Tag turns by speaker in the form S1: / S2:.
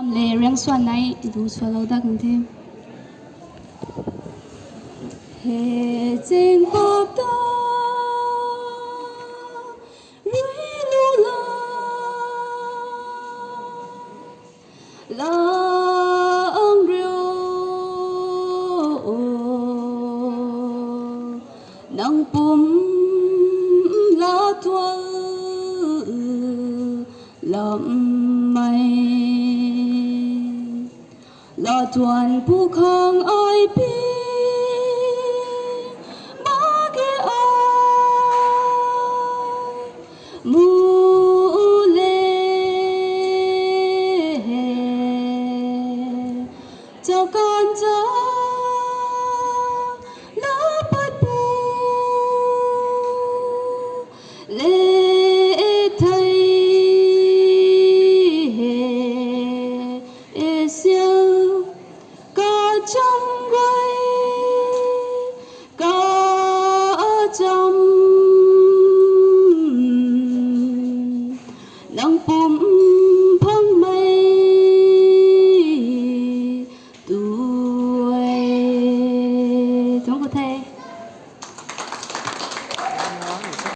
S1: lệ riêng xuân này đủ xuân lâu đặc thêm hệ trên bọc đó rưỡi lu la ông rêu nắng bùm lá thua lầm mây là toànผู้không ai biết ba cái ai mù lê cho con cha lá bắt bù lê thầy siêu ca trong quay ca trong nắng bùm